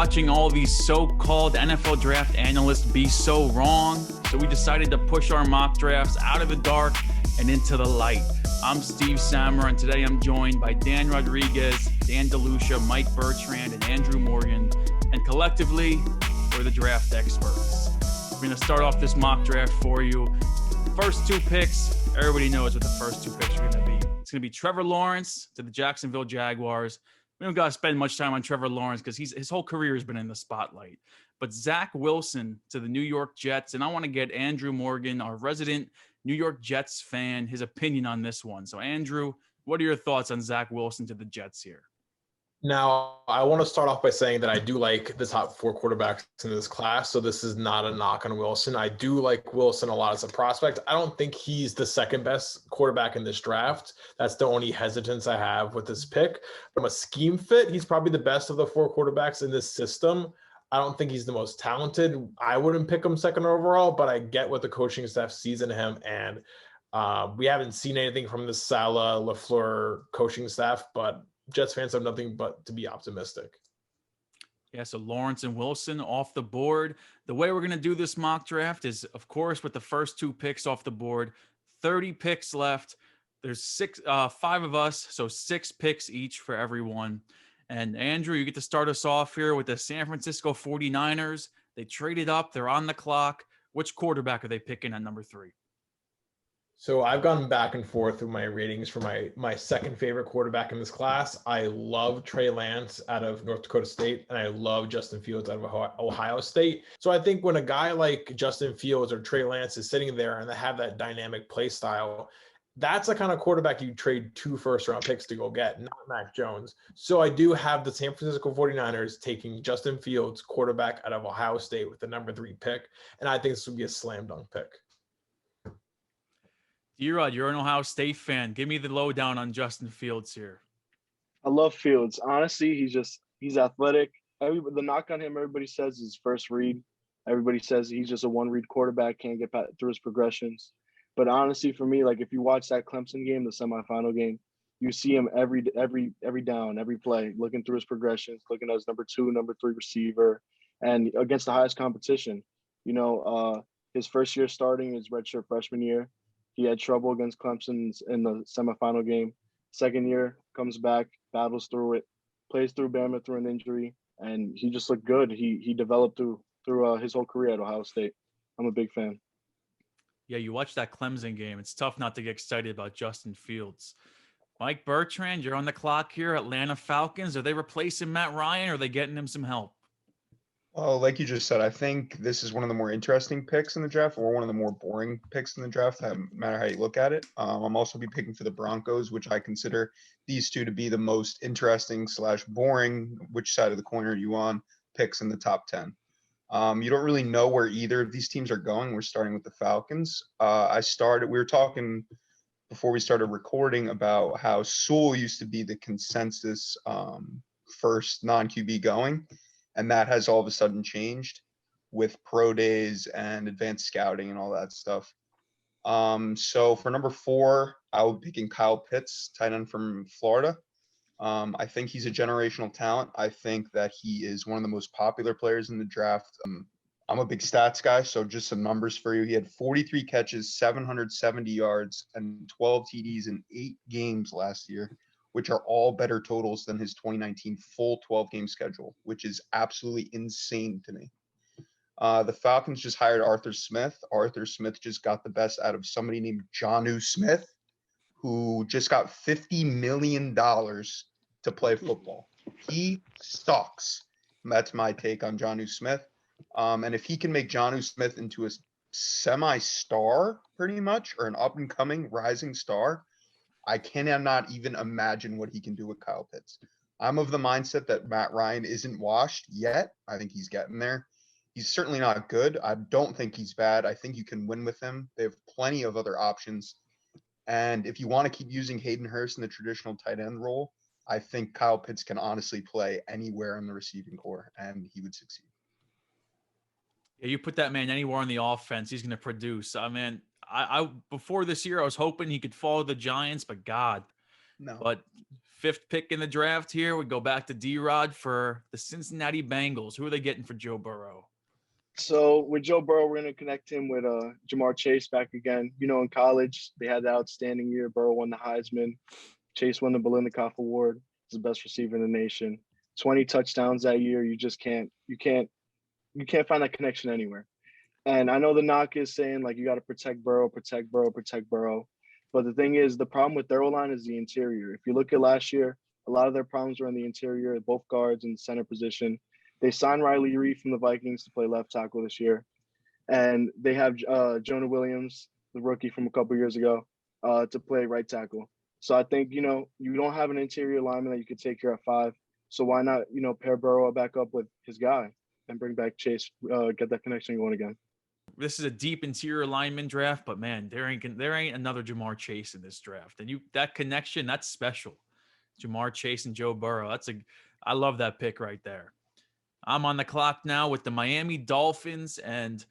watching all these so-called NFL draft analysts be so wrong, so we decided to push our mock drafts out of the dark and into the light. I'm Steve Samra, and today I'm joined by Dan Rodriguez, Dan DeLucia, Mike Bertrand, and Andrew Morgan, and collectively, we're the draft experts. We're going to start off this mock draft for you. First two picks, everybody knows what the first two picks are going to be. It's going to be Trevor Lawrence to the Jacksonville Jaguars. We don't got to spend much time on Trevor Lawrence because his whole career has been in the spotlight. But Zach Wilson to the New York Jets, and I want to get Andrew Morgan, our resident New York Jets fan, his opinion on this one. So, Andrew, what are your thoughts on Zach Wilson to the Jets here? Now, I want to start off by saying that I do like the top four quarterbacks in this class, so this is not a knock on Wilson. I do like Wilson a lot as a prospect. I don't think he's the second best quarterback in this draft. That's the only hesitance I have with this pick. From a scheme fit, he's probably the best of the four quarterbacks in this system. I don't think he's the most talented. I wouldn't pick him second overall, but I get what the coaching staff sees in him, and we haven't seen anything from the Saleh, LaFleur coaching staff, but Jets fans have nothing but to be optimistic. Yeah, so Lawrence and Wilson off the board. The way we're going to do this mock draft is, of course, with the first two picks off the board, 30 picks left. There's five of us, so 6 picks each for everyone. And Andrew, you get to start us off here with the San Francisco 49ers. They traded up. They're on the clock. Which quarterback are they picking at number 3? So I've gone back and forth with my ratings for my second favorite quarterback in this class. I love Trey Lance out of North Dakota State, and I love Justin Fields out of Ohio State. So I think when a guy like Justin Fields or Trey Lance is sitting there and they have that dynamic play style, that's the kind of quarterback you trade 2 first-round picks to go get, not Mac Jones. So I do have the San Francisco 49ers taking Justin Fields, quarterback out of Ohio State, with the number 3 pick, and I think this would be a slam dunk pick. Erod, you're an Ohio State fan. Give me the lowdown on Justin Fields here. I love Fields. Honestly, he's athletic. The knock on him, everybody says, is first read. Everybody says he's just a one-read quarterback, can't get through his progressions. But honestly, for me, like if you watch that Clemson game, the semifinal game, you see him every down, every play, looking through his progressions, looking at his number 2, number 3 receiver, and against the highest competition. You know, his first year starting, his redshirt freshman year, he had trouble against Clemson in the semifinal game. Second year, comes back, battles through it, plays through Bama through an injury, and he just looked good. He developed through his whole career at Ohio State. I'm a big fan. Yeah, you watch that Clemson game. It's tough not to get excited about Justin Fields. Mike Bertrand, you're on the clock here. Atlanta Falcons, are they replacing Matt Ryan, or are they getting him some help? Well, like you just said, I think this is one of the more interesting picks in the draft, or one of the more boring picks in the draft, no matter how you look at it. I'm also be picking for the Broncos, which I consider these two to be the most interesting / boring, which side of the coin are you on, picks in the top 10. You don't really know where either of these teams are going. We're starting with the Falcons. We were talking before we started recording about how Sewell used to be the consensus first non-QB going. And that has all of a sudden changed with pro days and advanced scouting and all that stuff. So for number 4, I will be picking Kyle Pitts, tight end from Florida. I think he's a generational talent. I think that he is one of the most popular players in the draft. I'm a big stats guy, so just some numbers for you. He had 43 catches, 770 yards, and 12 TDs in 8 games last year, which are all better totals than his 2019 full 12-game schedule, which is absolutely insane to me. The Falcons just hired Arthur Smith. Arthur Smith just got the best out of somebody named Jonnu Smith, who just got $50 million to play football. He sucks. That's my take on Jonnu Smith. And if he can make Jonnu Smith into a semi-star, pretty much, or an up-and-coming rising star, I cannot even imagine what he can do with Kyle Pitts. I'm of the mindset that Matt Ryan isn't washed yet. I think he's getting there. He's certainly not good. I don't think he's bad. I think you can win with him. They have plenty of other options. And if you want to keep using Hayden Hurst in the traditional tight end role, I think Kyle Pitts can honestly play anywhere in the receiving core, and he would succeed. Yeah, you put that man anywhere on the offense, he's going to produce. I mean, I before this year, I was hoping he could follow the Giants, but God. No. But fifth pick in the draft here. We go back to D-Rod for the Cincinnati Bengals. Who are they getting for Joe Burrow? So with Joe Burrow, we're going to connect him with Jamar Chase back again. You know, in college, they had the outstanding year. Burrow won the Heisman. Chase won the Biletnikoff Award. He's the best receiver in the nation. 20 touchdowns that year. You just can't find that connection anywhere. And I know the knock is saying, like, you got to protect Burrow. But the thing is, the problem with their O-line is the interior. If you look at last year, a lot of their problems were in the interior, both guards and center position. They signed Riley Reid from the Vikings to play left tackle this year. And they have Jonah Williams, the rookie from a couple years ago, to play right tackle. So I think, you know, you don't have an interior lineman that you could take care of 5. So why not, you know, pair Burrow back up with his guy and bring back Chase, get that connection going again. This is a deep interior lineman draft, but man, there ain't another Jamar Chase in this draft. And that connection, that's special. Jamar Chase and Joe Burrow. I love that pick right there. I'm on the clock now with the Miami Dolphins, and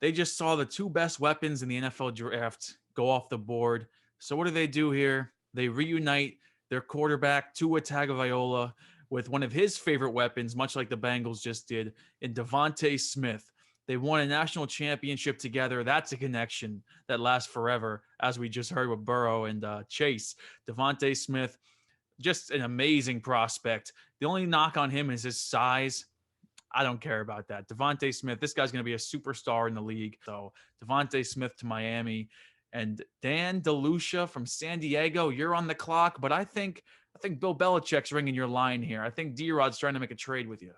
they just saw the 2 best weapons in the NFL draft go off the board. So what do they do here? They reunite their quarterback, Tua Tagovailoa, with one of his favorite weapons, much like the Bengals just did, in Devontae Smith. They won a national championship together. That's a connection that lasts forever, as we just heard with Burrow and Chase. Devontae Smith, just an amazing prospect. The only knock on him is his size. I don't care about that. Devontae Smith, this guy's going to be a superstar in the league. So Devontae Smith to Miami. And Dan DeLucia from San Diego, you're on the clock. But I think Bill Belichick's ringing your line here. I think D-Rod's trying to make a trade with you.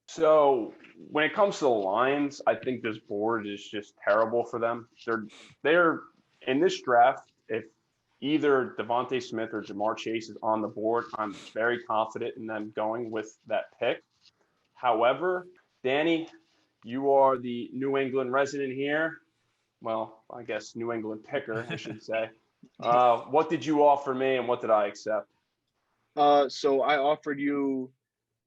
So when it comes to the Lions, I think this board is just terrible for them. They're in this draft. If either Devontae Smith or Jamar Chase is on the board, I'm very confident in them going with that pick. However, Danny, you are the New England resident here. Well, I guess New England picker, I should say. What did you offer me and what did I accept? So I offered you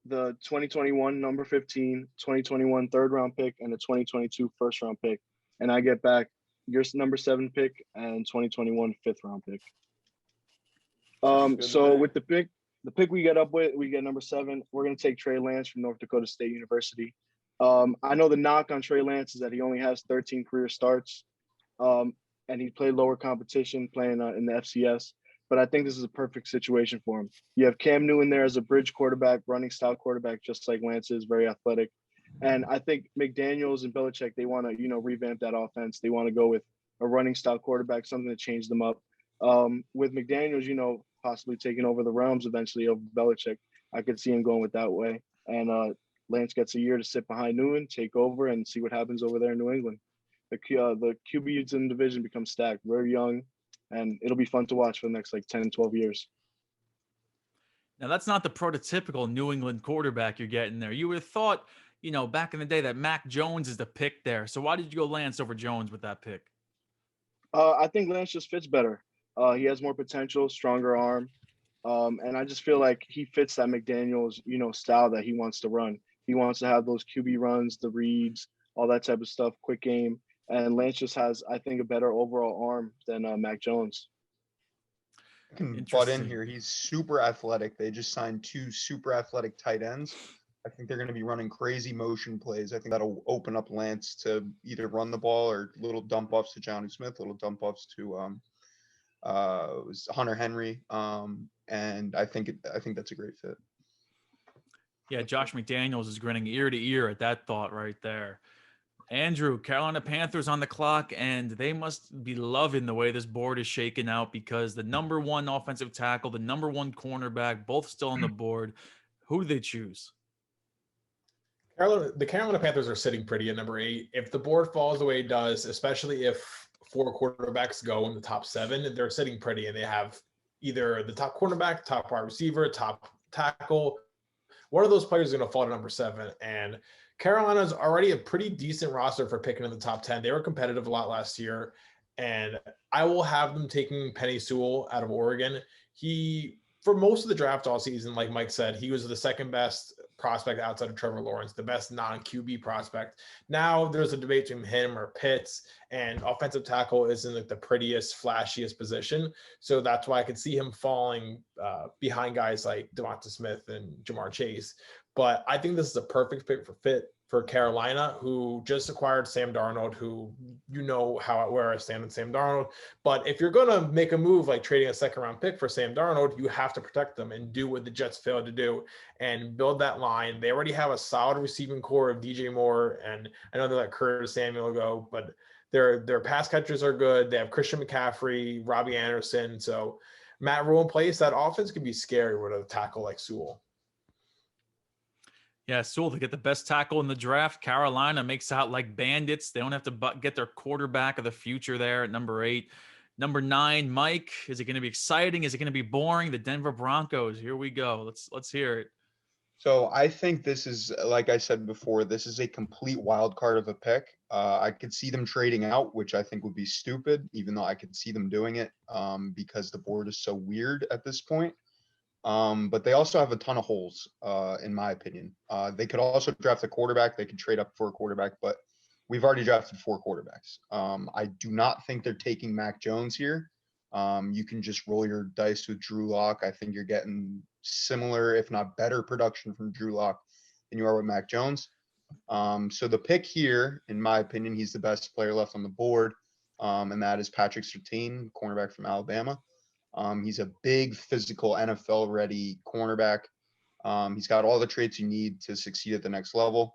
the 2021 number 15, 2021 third round pick, and the 2022 first round pick. And I get back your number 7 pick and 2021 fifth round pick. So with the pick we get up with, we get number 7. We're going to take Trey Lance from North Dakota State University. I know the knock on Trey Lance is that he only has 13 career starts, and he played lower competition playing in the FCS. But I think this is a perfect situation for him. You have Cam Newton there as a bridge quarterback, running style quarterback, just like Lance is, very athletic. And I think McDaniels and Belichick, they want to, revamp that offense. They want to go with a running style quarterback, something to change them up. With McDaniels, possibly taking over the realms eventually of Belichick, I could see him going with that way. And Lance gets a year to sit behind Newton, take over, and see what happens over there in New England. The QBs in the division become stacked, very young, and it'll be fun to watch for the next 10 and 12 years. Now, that's not the prototypical New England quarterback you're getting there. You would have thought, back in the day that Mac Jones is the pick there. So why did you go Lance over Jones with that pick? I think Lance just fits better. He has more potential, stronger arm. And I just feel like he fits that McDaniels, style that he wants to run. He wants to have those QB runs, the reads, all that type of stuff, quick game. And Lance just has, I think, a better overall arm than Mac Jones. I can butt in here. He's super athletic. They just signed 2 super athletic tight ends. I think they're going to be running crazy motion plays. I think that'll open up Lance to either run the ball or little dump offs to Johnny Smith, little dump offs to Hunter Henry. And I think that's a great fit. Yeah, Josh McDaniels is grinning ear to ear at that thought right there. Andrew, Carolina Panthers on the clock, and they must be loving the way this board is shaken out because the number 1 offensive tackle, the number 1 cornerback, both still on the board. Who do they choose? The Carolina Panthers are sitting pretty at number 8. If the board falls the way it does, especially if 4 quarterbacks go in the top 7, they're sitting pretty, and they have either the top cornerback, top wide receiver, top tackle. One of those players is going to fall to number 7, and Carolina's already a pretty decent roster for picking in the top 10. They were competitive a lot last year, and I will have them taking Penei Sewell out of Oregon. For most of the draft all season, like Mike said, he was the second best prospect outside of Trevor Lawrence, the best non-QB prospect. Now there's a debate between him or Pitts, and offensive tackle isn't like the prettiest, flashiest position. So that's why I could see him falling behind guys like Devonta Smith and Jamar Chase. But I think this is a perfect fit for Carolina, who just acquired Sam Darnold, who where I stand with Sam Darnold. But if you're going to make a move like trading a second-round pick for Sam Darnold, you have to protect them and do what the Jets failed to do and build that line. They already have a solid receiving core of DJ Moore, and I know they let Curtis Samuel go, but their pass catchers are good. They have Christian McCaffrey, Robbie Anderson. So Matt Rule in place, that offense could be scary with a tackle like Sewell. Yeah, Sewell, to get the best tackle in the draft. Carolina makes out like bandits. They don't have to get their quarterback of the future there at number 8. Number 9, Mike. Is it going to be exciting? Is it going to be boring? The Denver Broncos. Here we go. Let's hear it. So I think this is, like I said before, this is a complete wild card of a pick. I could see them trading out, which I think would be stupid, even though I could see them doing it because the board is so weird at this point. But they also have a ton of holes, in my opinion. They could also draft a quarterback. They could trade up for a quarterback, but we've already drafted 4 quarterbacks. I do not think they're taking Mac Jones here. You can just roll your dice with Drew Lock. I think you're getting similar, if not better, production from Drew Lock than you are with Mac Jones. So the pick here, in my opinion, he's the best player left on the board, and that is Patrick Surtain, cornerback from Alabama. He's a big, physical, NFL-ready cornerback. He's got all the traits you need to succeed at the next level.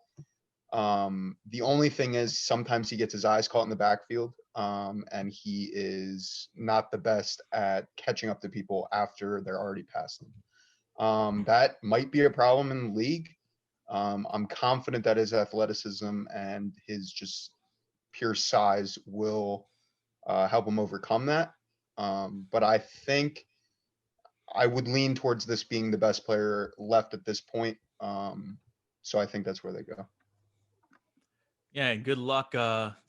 The only thing is sometimes he gets his eyes caught in the backfield, and he is not the best at catching up to people after they're already past him. That might be a problem in the league. I'm confident that his athleticism and his just pure size will help him overcome that. But I think I would lean towards this being the best player left at this point. So I think that's where they go. Yeah, and good luck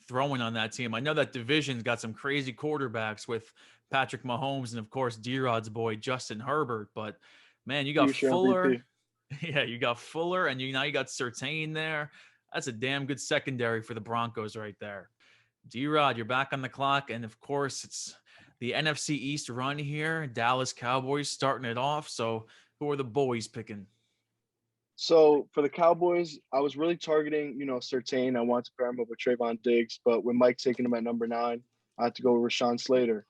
throwing on that team. I know that division's got some crazy quarterbacks with Patrick Mahomes and, of course, D-Rod's boy, Justin Herbert. But, man, you got Fuller. MVP. Yeah, you got Fuller, and now you got Surtain there. That's a damn good secondary for the Broncos right there. D-Rod, you're back on the clock. And, of course, it's the NFC East run here. Dallas Cowboys starting it off. So who are the boys picking? So for the Cowboys, I was really targeting, Surtain. I wanted to pair him up with Trayvon Diggs, but with Mike taking him at number 9, I had to go with Rashawn Slater.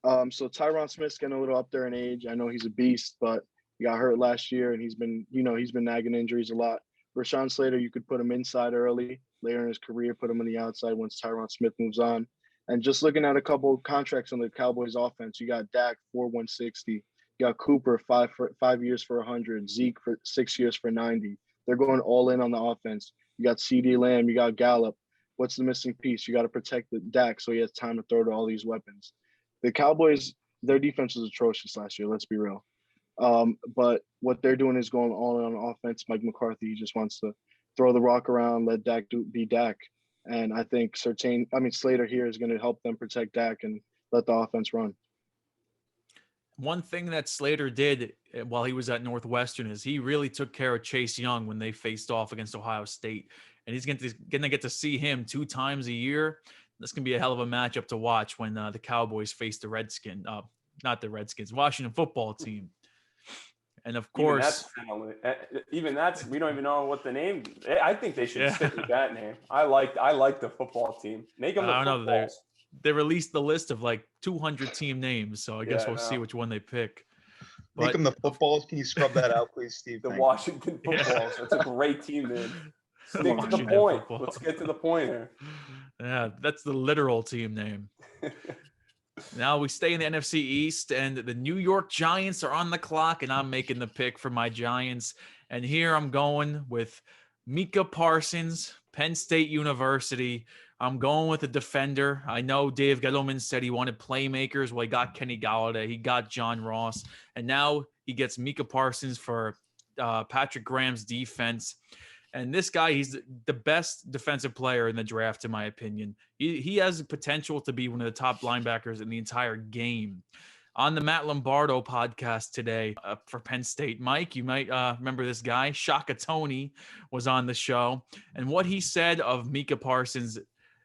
So Tyron Smith's getting a little up there in age. I know he's a beast, but he got hurt last year, and he's been nagging injuries a lot. Rashawn Slater, you could put him inside early, later in his career, put him on the outside once Tyron Smith moves on. And just looking at a couple of contracts on the Cowboys offense, you got Dak for 160. You got Cooper 5 years for 100. Zeke for 6 years for 90. They're going all in on the offense. You got CeeDee Lamb. You got Gallup. What's the missing piece? You got to protect the Dak so he has time to throw to all these weapons. The Cowboys, their defense was atrocious last year. Let's be real. But what they're doing is going all in on offense. Mike McCarthy, he just wants to throw the rock around, let Dak be Dak. And I think Slater here is going to help them protect Dak and let the offense run. One thing that Slater did while he was at Northwestern is he really took care of Chase Young when they faced off against Ohio State. And he's going to get to see him 2 times a year. This can be a hell of a matchup to watch when the Cowboys face the Washington football team. And of course, even that's we don't even know what the name. I think they should stick with that name. I like the football team. Make them the footballs. They released the list of like 200 team names, so I guess we'll see which one they pick. Make them the footballs. Can you scrub that out, please, Steve? The Washington footballs. That's a great team name. Stick to the point. Football. Let's get to the point here. Yeah, that's the literal team name. Now we stay in the NFC East, and the New York Giants are on the clock, and I'm making the pick for my Giants. And here I'm going with Micah Parsons, Penn State University. I'm going with a defender. I know Dave Gettleman said he wanted playmakers. Well, he got Kenny Galladay. He got John Ross. And now he gets Micah Parsons for Patrick Graham's defense. And this guy, he's the best defensive player in the draft, in my opinion. He has the potential to be one of the top linebackers in the entire game. On the Matt Lombardo podcast today for Penn State, Mike, you might remember this guy, Shaka Tony, was on the show. And what he said of Micah Parsons,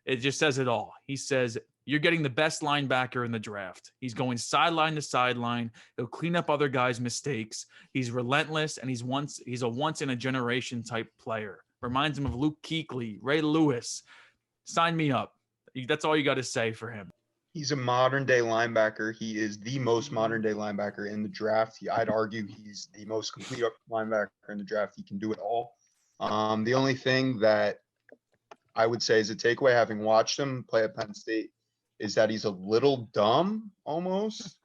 it just says it all. He says, you're getting the best linebacker in the draft. He's going sideline to sideline. He'll clean up other guys' mistakes. He's relentless, and he's a once-in-a-generation type player. Reminds him of Luke Kuechly, Ray Lewis. Sign me up. That's all you got to say for him. He's a modern-day linebacker. He is the most modern-day linebacker in the draft. I'd argue he's the most complete linebacker in the draft. He can do it all. The only thing that I would say is a takeaway, having watched him play at Penn State, is that he's a little dumb almost.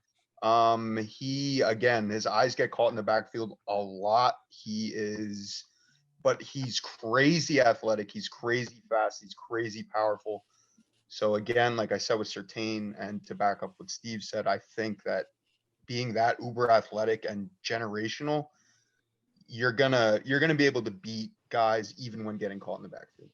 His eyes get caught in the backfield a lot. But he's crazy athletic. He's crazy fast. He's crazy powerful. So again, like I said with Surtain, and to back up what Steve said, I think that being that uber athletic and generational, you're gonna be able to beat guys even when getting caught in the backfield.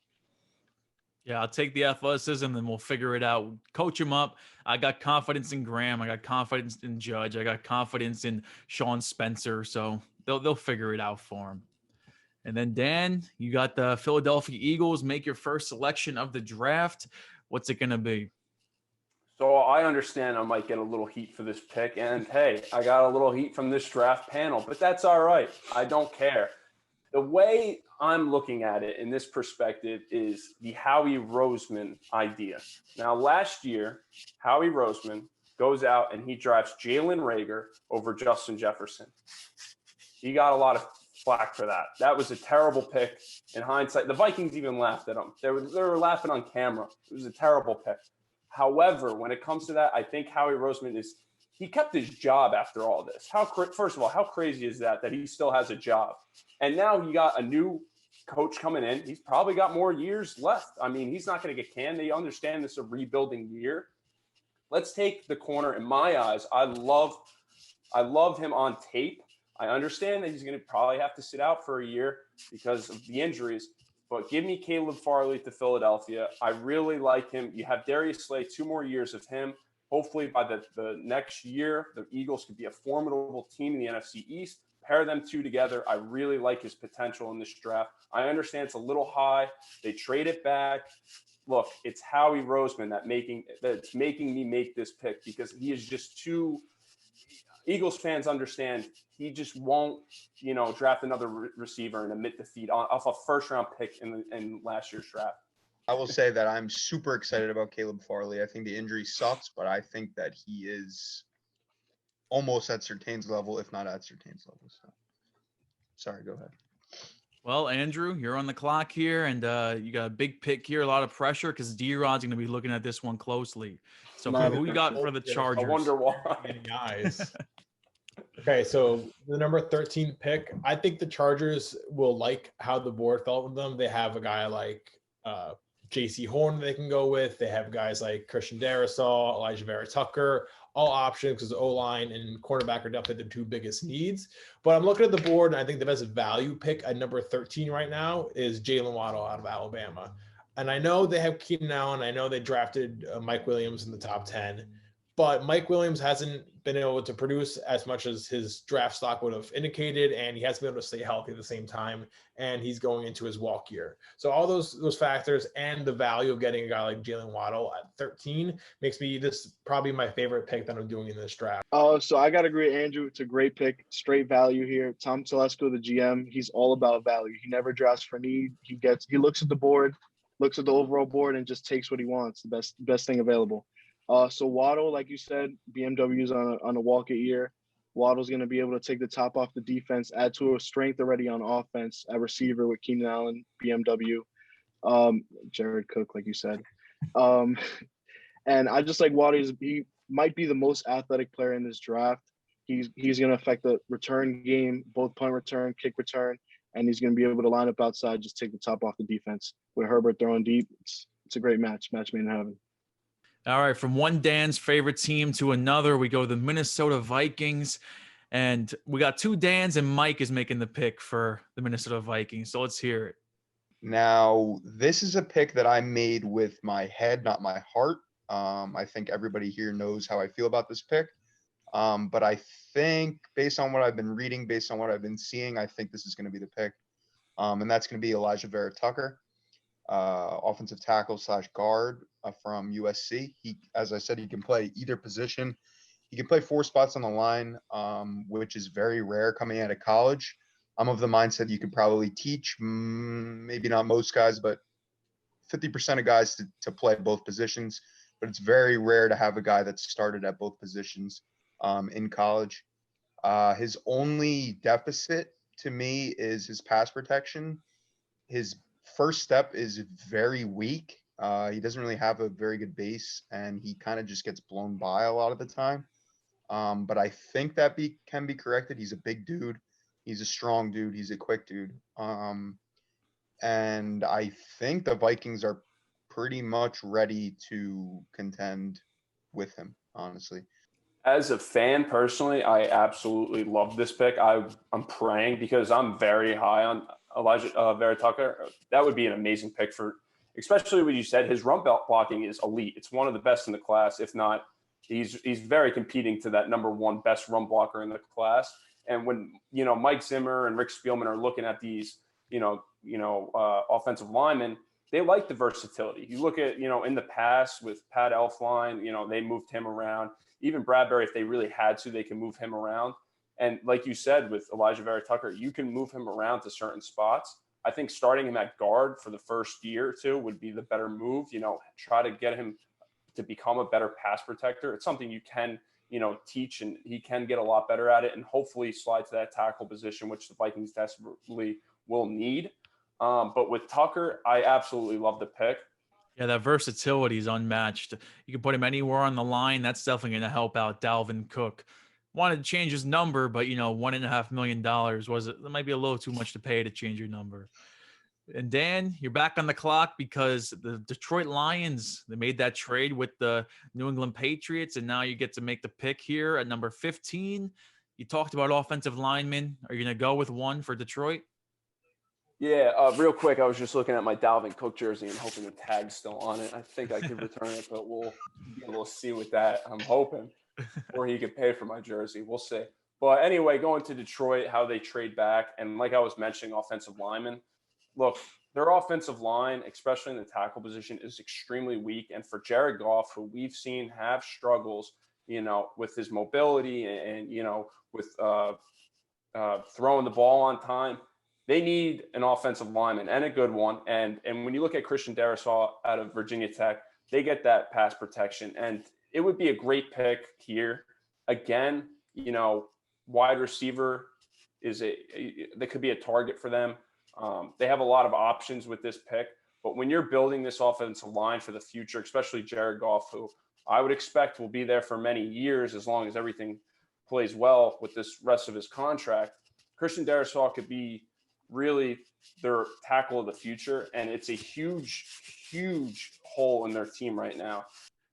Yeah, I'll take the athleticism, then we'll figure it out. Coach him up. I got confidence in Graham. I got confidence in Judge. I got confidence in Sean Spencer. So they'll figure it out for him. And then, Dan, you got the Philadelphia Eagles. Make your first selection of the draft. What's it going to be? So I understand I might get a little heat for this pick. And, hey, I got a little heat from this draft panel. But that's all right. I don't care. The way I'm looking at it in this perspective is the Howie Roseman idea. Now, last year, Howie Roseman goes out and he drafts Jalen Reagor over Justin Jefferson. He got a lot of flack for that. That was a terrible pick in hindsight. The Vikings even laughed at him. They were laughing on camera. It was a terrible pick. However, when it comes to that, I think Howie Roseman he kept his job after all this. First of all, how crazy is that he still has a job? And now he got a new coach coming in. He's probably got more years left. I mean, he's not going to get canned. They understand this is a rebuilding year. Let's take the corner. In my eyes, I love him on tape. I understand that he's going to probably have to sit out for a year because of the injuries. But give me Caleb Farley to Philadelphia. I really like him. You have Darius Slay, 2 more years of him. Hopefully by the next year, the Eagles could be a formidable team in the NFC East. Pair them two together. I really like his potential in this draft. I understand it's a little high. They trade it back. Look, it's Howie Roseman that's making me make this pick because he is just too – Eagles fans understand he just won't, draft another receiver and admit defeat off a first-round pick in last year's draft. I will say that I'm super excited about Caleb Farley. I think the injury sucks, but I think that he is almost at Surtain's level, if not at Surtain's level. So, sorry, go ahead. Well, Andrew, you're on the clock here, and you got a big pick here, a lot of pressure because D-Rod's going to be looking at this one closely. So who you got for the Chargers? I wonder why. Guys. Okay, so the number 13 pick, I think the Chargers will like how the board felt with them. They have a guy like J.C. Horn they can go with. They have guys like Christian Darrisaw, Elijah Vera Tucker, all options because O-line and cornerback are definitely the 2 biggest needs. But I'm looking at the board, and I think the best value pick at number 13 right now is Jalen Waddle out of Alabama. And I know they have Keenan Allen. I know they drafted Mike Williams in the top 10. But Mike Williams hasn't been able to produce as much as his draft stock would have indicated, and he hasn't been able to stay healthy at the same time, and he's going into his walk year. So all those factors and the value of getting a guy like Jalen Waddle at 13 makes me this probably my favorite pick that I'm doing in this draft. So I got to agree, Andrew. It's a great pick, straight value here. Tom Telesco, the GM, he's all about value. He never drafts for need. He looks at the board, looks at the overall board, and just takes what he wants, the best thing available. So Waddle, like you said, BMW's on a walk-it year. Waddle's going to be able to take the top off the defense, add to a strength already on offense at receiver with Keenan Allen, BMW, Jared Cook, like you said. And I just like Waddle. He might be the most athletic player in this draft. He's going to affect the return game, both punt return, kick return, and he's going to be able to line up outside, just take the top off the defense. With Herbert throwing deep, it's a great match made in heaven. All right, from one Dan's favorite team to another, we go to the Minnesota Vikings, and we got 2 Dans, and Mike is making the pick for the Minnesota Vikings. So let's hear it. Now, this is a pick that I made with my head, not my heart. I think everybody here knows how I feel about this pick. But I think based on what I've been reading, based on what I've been seeing, I think this is going to be the pick. And that's going to be Elijah Vera Tucker, offensive tackle / guard from USC. He, as I said, he can play either position. He can play 4 spots on the line, which is very rare coming out of college. I'm of the mindset you could probably teach, maybe not most guys, but 50% of guys to play both positions. But it's very rare to have a guy that started at both positions in college. His only deficit to me is his pass protection. His first step is very weak. He doesn't really have a very good base, and he kind of just gets blown by a lot of the time. But I think that can be corrected. He's a big dude. He's a strong dude. He's a quick dude. And I think the Vikings are pretty much ready to contend with him, honestly. As a fan, personally, I absolutely love this pick. I'm praying because I'm very high on Elijah Vera Tucker. That would be an amazing pick for, especially what you said. His run blocking is elite. It's one of the best in the class, if not. He's very competing to that number 1 best run blocker in the class. And when Mike Zimmer and Rick Spielman are looking at these offensive linemen, they like the versatility. You look at in the past with Pat Elflein, they moved him around. Even Bradbury, if they really had to, they can move him around. And like you said, with Elijah Vera Tucker, you can move him around to certain spots. I think starting him at guard for the first year or two would be the better move. Try to get him to become a better pass protector. It's something you can, teach, and he can get a lot better at it, and hopefully slide to that tackle position, which the Vikings desperately will need. But with Tucker, I absolutely love the pick. Yeah, that versatility is unmatched. You can put him anywhere on the line. That's definitely going to help out Dalvin Cook. Wanted to change his number, but $1.5 million that might be a little too much to pay to change your number. And Dan, you're back on the clock because the Detroit Lions, they made that trade with the New England Patriots, and now you get to make the pick here at number 15. You talked about offensive linemen. Are you going to go with one for Detroit? Yeah, real quick, I was just looking at my Dalvin Cook jersey and hoping the tag's still on it. I think I could return it, but we'll see with that. I'm hoping, or he could pay for my jersey. We'll see. But anyway, going to Detroit, how they trade back, and like I was mentioning, offensive linemen. Look, their offensive line, especially in the tackle position, is extremely weak. And for Jared Goff, who we've seen have struggles, with his mobility and with throwing the ball on time, they need an offensive lineman and a good one. And when you look at Christian Darrisaw out of Virginia Tech, they get that pass protection. And it would be a great pick here. Again, wide receiver that could be a target for them. They have a lot of options with this pick, but when you're building this offensive line for the future, especially Jared Goff, who I would expect will be there for many years as long as everything plays well with this rest of his contract, Christian Darrisaw could be really their tackle of the future, and it's a huge, huge hole in their team right now.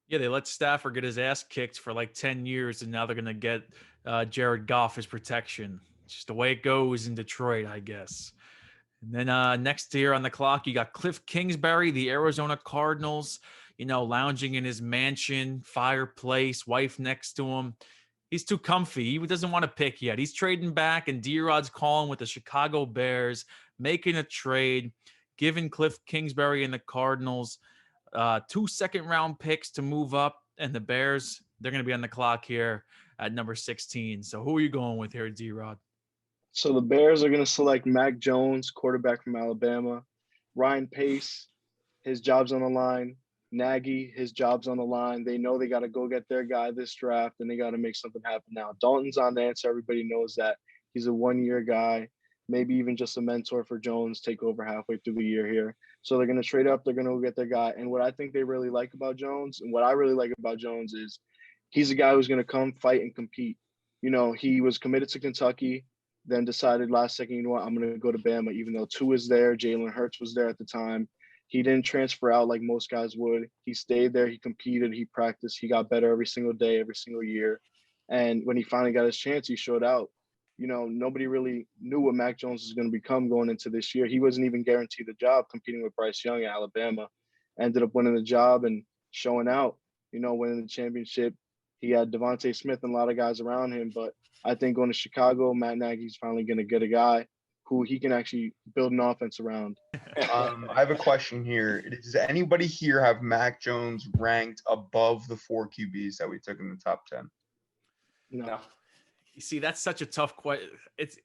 Yeah, they let Stafford get his ass kicked for like 10 years, and now they're going to get Jared Goff as protection. It's just the way it goes in Detroit, I guess. And then next year on the clock, you got Cliff Kingsbury, the Arizona Cardinals, lounging in his mansion, fireplace, wife next to him. He's too comfy. He doesn't want to pick yet. He's trading back, and D-Rod's calling with the Chicago Bears, making a trade, giving Cliff Kingsbury and the Cardinals 2 second-round picks to move up, and the Bears, they're going to be on the clock here at number 16. So who are you going with here, D-Rod? So the Bears are going to select Mac Jones, quarterback from Alabama. Ryan Pace, his job's on the line. Nagy, his job's on the line. They know they got to go get their guy this draft, and they got to make something happen now. Dalton's on there, so everybody knows that. He's a one-year guy, maybe even just a mentor for Jones, take over halfway through the year here. So they're going to trade up. They're going to go get their guy. And what I think they really like about Jones, and what I really like about Jones is he's a guy who's going to come, fight, and compete. He was committed to Kentucky, then decided last second, I'm going to go to Bama, even though Tua was there. Jalen Hurts was there at the time. He didn't transfer out like most guys would. He stayed there. He competed. He practiced. He got better every single day, every single year. And when he finally got his chance, he showed out. Nobody really knew what Mac Jones was going to become going into this year. He wasn't even guaranteed a job competing with Bryce Young at Alabama. Ended up winning the job and showing out, winning the championship. He had Devontae Smith and a lot of guys around him, but I think going to Chicago, Matt Nagy's finally going to get a guy who he can actually build an offense around. I have a question here. Does anybody here have Mac Jones ranked above the 4 QBs that we took in the top 10? No. You see, that's such a tough question. It's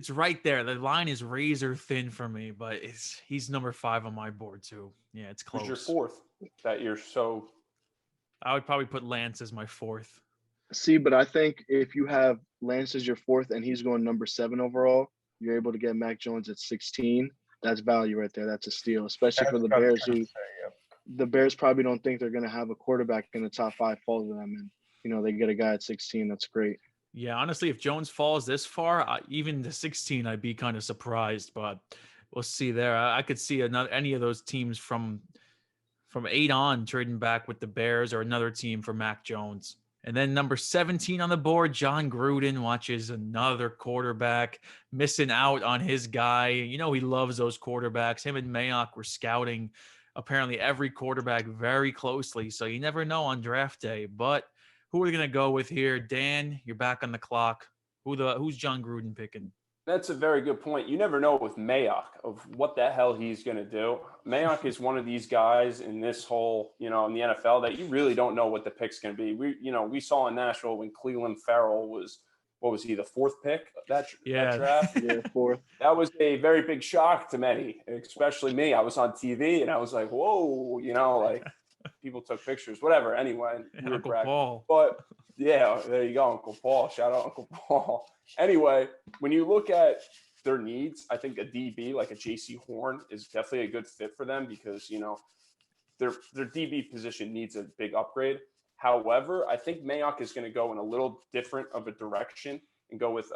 right there. The line is razor thin for me, but he's number 5 on my board too. Yeah, it's close. Who's your 4th that you're so? I would probably put Lance as my 4th. See, but I think if you have Lance as your 4th and he's going number 7 overall, you're able to get Mac Jones at 16. That's value right there. That's a steal, especially for the Bears, who the Bears probably don't think they're going to have a quarterback in the top 5 fall to them. And, they get a guy at 16. That's great. Yeah, honestly, if Jones falls this far, even to 16, I'd be kind of surprised, but we'll see there. I could see any of those teams from 8 on trading back with the Bears or another team for Mac Jones. And then number 17 on the board, John Gruden watches another quarterback missing out on his guy. He loves those quarterbacks. Him and Mayock were scouting apparently every quarterback very closely. So you never know on draft day. But who are we going to go with here? Dan, you're back on the clock. Who's John Gruden picking? That's a very good point. You never know with Mayock of what the hell he's going to do. Mayock is one of these guys in this whole, in the NFL that you really don't know what the pick's going to be. We saw in Nashville when Cleveland Farrell was, what was he, the 4th pick that draft? Yeah, 4th. That was a very big shock to many, especially me. I was on TV and I was like, whoa, people took pictures, whatever. Anyway, Uncle Paul. But yeah, there you go, Uncle Paul. Shout out Uncle Paul. Anyway, when you look at their needs, I think a DB like a JC Horn is definitely a good fit for them because their DB position needs a big upgrade. However, I think Mayock is going to go in a little different of a direction and go with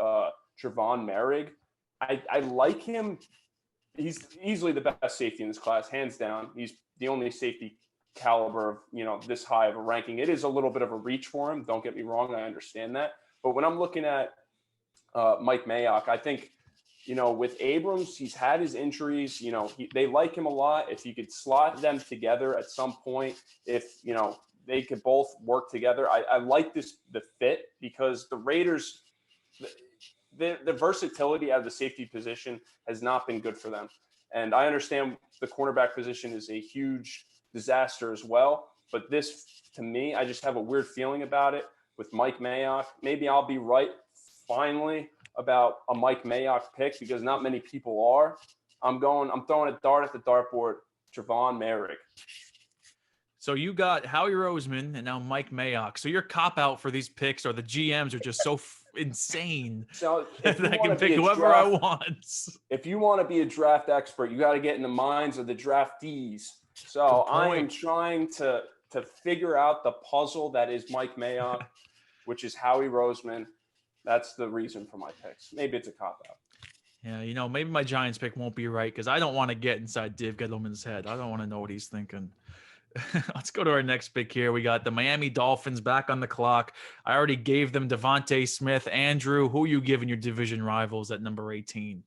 Trevon Merrick. I like him. He's easily the best safety in this class, hands down. He's the only safety caliber of this high of a ranking. It is a little bit of a reach for him, don't get me wrong, I understand that, but when I'm looking at Mike Mayock, I think with Abrams, he's had his injuries, they like him a lot. If you could slot them together at some point, if they could both work together, I like the fit because the Raiders, the versatility out of the safety position has not been good for them, and I understand the cornerback position is a huge disaster as well. But this, to me, I just have a weird feeling about it with Mike Mayock. Maybe I'll be right finally about a Mike Mayock pick because not many people are. I'm throwing a dart at the dartboard, Trevon Merrick. So you got Howie Roseman and now Mike Mayock. So your cop out for these picks or the GMs are just so insane so that I can pick whoever I want. If you want to be a draft expert, you got to get in the minds of the draftees. So I am trying to figure out the puzzle that is Mike Mayock, which is Howie Roseman. That's the reason for my picks. Maybe it's a cop-out. Yeah, maybe my Giants pick won't be right because I don't want to get inside Dave Gettleman's head. I don't want to know what he's thinking. Let's go to our next pick here. We got the Miami Dolphins back on the clock. I already gave them Devontae Smith. Andrew, who are you giving your division rivals at number 18?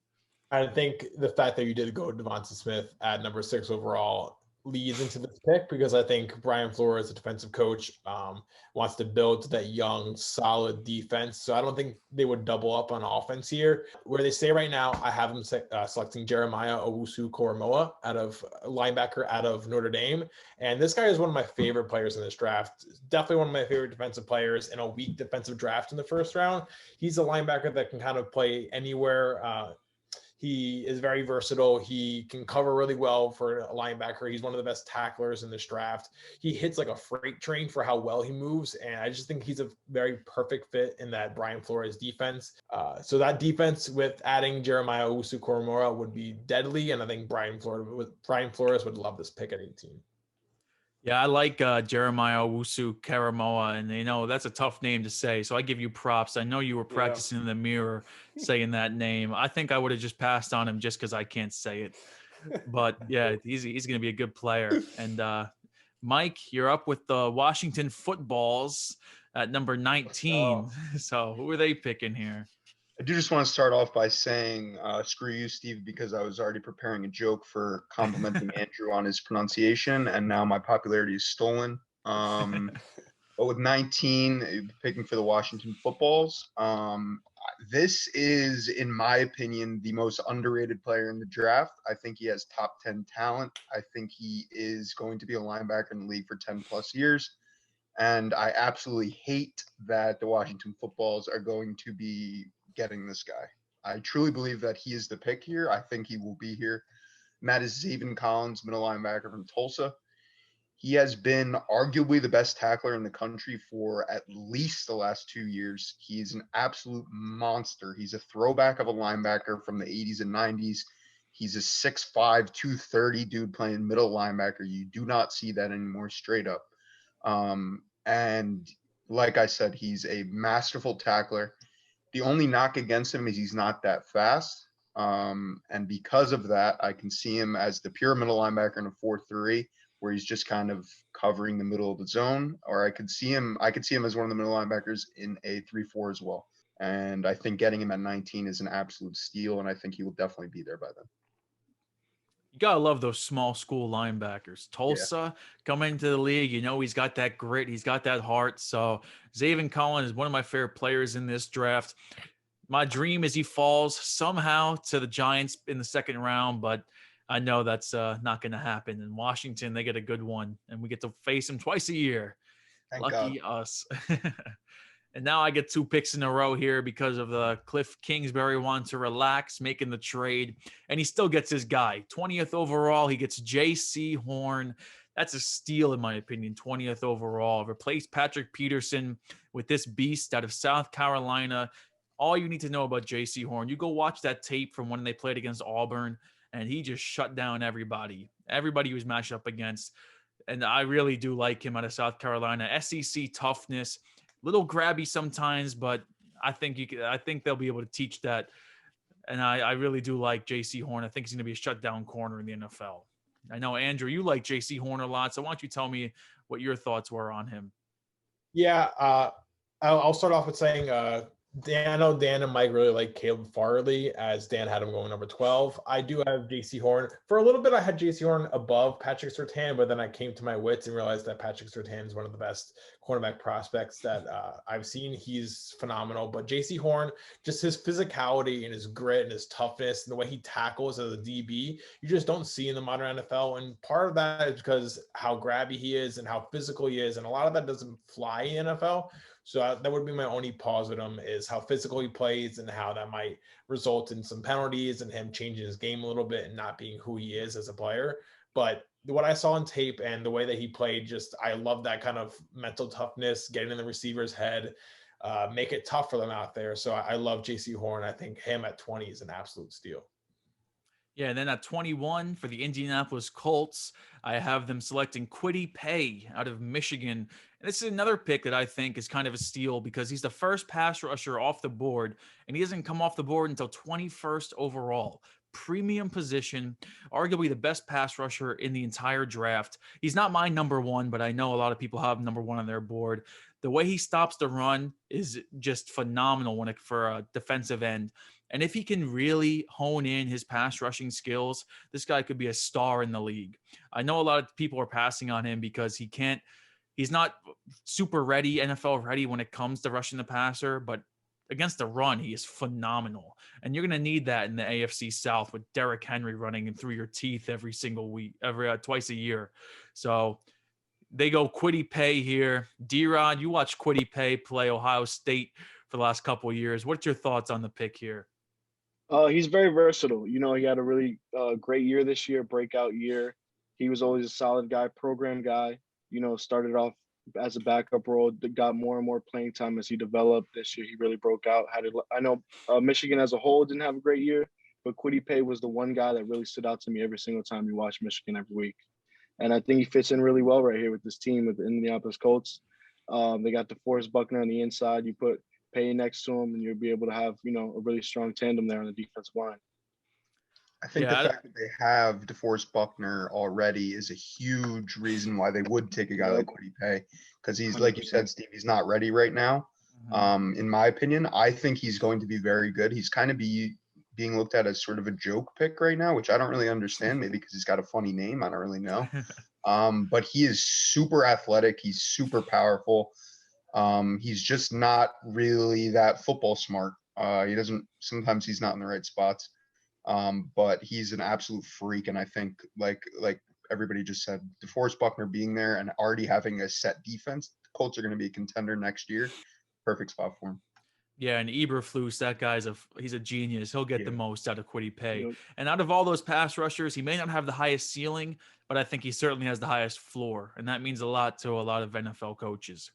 I think the fact that you did go Devontae Smith at number 6 overall leads into this pick because I think Brian Flores, the defensive coach, wants to build that young, solid defense. So I don't think they would double up on offense here. Where they stay right now, I have them selecting Jeremiah Owusu-Koramoah linebacker out of Notre Dame. And this guy is one of my favorite players in this draft. Definitely one of my favorite defensive players in a weak defensive draft in the first round. He's a linebacker that can kind of play anywhere. He is very versatile. He can cover really well for a linebacker. He's one of the best tacklers in this draft. He hits like a freight train for how well he moves. And I just think he's a very perfect fit in that Brian Flores defense. So that defense with adding Jeremiah Owusu-Koramoah would be deadly. And I think Brian Flores would love this pick at 18. Yeah, I like Jeremiah Owusu-Koramoah, and that's a tough name to say. So I give you props. I know you were practicing in the mirror saying that name. I think I would have just passed on him just because I can't say it. But yeah, he's going to be a good player. And Mike, you're up with the Washington Footballs at number 19. So who are they picking here? I do just want to start off by saying screw you, Steve, because I was already preparing a joke for complimenting Andrew on his pronunciation, and now my popularity is stolen. But with 19, picking for the Washington Footballs, this is, in my opinion, the most underrated player in the draft. I think he has top 10 talent. I think he is going to be a linebacker in the league for 10 plus years. And I absolutely hate that the Washington Footballs are going to be getting this guy. I truly believe that he is the pick here. I think he will be here. Matt is Zaven Collins, middle linebacker from Tulsa. He has been arguably the best tackler in the country for at least the last 2 years. He's an absolute monster. He's a throwback of a linebacker from the 80s and 90s. He's a 6'5", 230 dude playing middle linebacker. You do not see that anymore, straight up. And like I said, he's a masterful tackler. The only knock against him is he's not that fast. And because of that, I can see him as the pure middle linebacker in a 4-3, where he's just kind of covering the middle of the zone. Or I could see him as one of the middle linebackers in a 3-4 as well. And I think getting him at 19 is an absolute steal, and I think he will definitely be there by then. You gotta love those small school linebackers. Tulsa coming into the league, he's got that grit, he's got that heart. So Zaven Collins is one of my favorite players in this draft. My dream is he falls somehow to the Giants in the second round, but I know that's not going to happen. In Washington, they get a good one, and we get to face him twice a year. Thank Lucky God. us. And now I get 2 picks in a row here because of the Cliff Kingsbury wanting to relax, making the trade, and he still gets his guy. 20th overall, he gets J.C. Horn. That's a steal, in my opinion, 20th overall. Replace Patrick Peterson with this beast out of South Carolina. All you need to know about J.C. Horn, you go watch that tape from when they played against Auburn, and he just shut down everybody he was matched up against. And I really do like him out of South Carolina. SEC toughness, little grabby sometimes, but I think they'll be able to teach that. And I really do like J.C. Horn. I think he's going to be a shutdown corner in the NFL. I know, Andrew, you like J.C. Horn a lot, so why don't you tell me what your thoughts were on him? Yeah, I'll start off with saying I know Dan and Mike really like Caleb Farley, as Dan had him going number 12. I do have J.C. Horn. For a little bit, I had J.C. Horn above Patrick Surtain, but then I came to my wits and realized that Patrick Surtain is one of the best cornerback prospects that I've seen. He's phenomenal. But J.C. Horn, just his physicality and his grit and his toughness and the way he tackles as a DB, you just don't see in the modern NFL. And part of that is because how grabby he is and how physical he is. And a lot of that doesn't fly in NFL. So that would be my only pause with him, is how physical he plays and how that might result in some penalties and him changing his game a little bit and not being who he is as a player. But what I saw on tape and the way that he played, I love that kind of mental toughness, getting in the receiver's head, make it tough for them out there. So I love J.C. Horn. I think him at 20 is an absolute steal. Yeah, and then at 21 for the Indianapolis Colts, I have them selecting Kwity Paye out of Michigan. And this is another pick that I think is kind of a steal because he's the first pass rusher off the board, and he doesn't come off the board until 21st overall. Premium position, arguably the best pass rusher in the entire draft. He's not my number 1, but I know a lot of people have number 1 on their board. The way he stops the run is just phenomenal for a defensive end. And if he can really hone in his pass rushing skills, this guy could be a star in the league. I know a lot of people are passing on him because he's not super ready, NFL ready when it comes to rushing the passer, but against the run, he is phenomenal. And you're going to need that in the AFC South with Derrick Henry running through your teeth every single week, twice a year. So they go Kwity Paye here. D-Rod, you watch Kwity Paye play Ohio State for the last couple of years. What's your thoughts on the pick here? He's very versatile. He had a really great year this year, breakout year. He was always a solid guy, program guy. Started off as a backup role, got more and more playing time as he developed. This year, he really broke out. I know Michigan as a whole didn't have a great year, but Kwity Paye was the one guy that really stood out to me every single time you watch Michigan every week. And I think he fits in really well right here with this team, with the Indianapolis Colts. They got DeForest Buckner on the inside. You put Paye next to him, and you'll be able to have, a really strong tandem there on the defensive line. I think the fact that they have DeForest Buckner already is a huge reason why they would take a guy like Kwity Paye, because he's, 100%. Like you said, Steve, he's not ready right now. In my opinion, I think he's going to be very good. He's kind of being looked at as sort of a joke pick right now, which I don't really understand, maybe because he's got a funny name. I don't really know. But he is super athletic. He's super powerful. He's just not really that football smart. Sometimes he's not in the right spots. But he's an absolute freak. And I think like everybody just said, DeForest Buckner being there and already having a set defense, the Colts are going to be a contender next year. Perfect spot for him. Yeah, and Eberflus, that guy's he's a genius. He'll get the Yeah. most out of Kwity Paye. Yep. And out of all those pass rushers, he may not have the highest ceiling, but I think he certainly has the highest floor. And that means a lot to a lot of NFL coaches.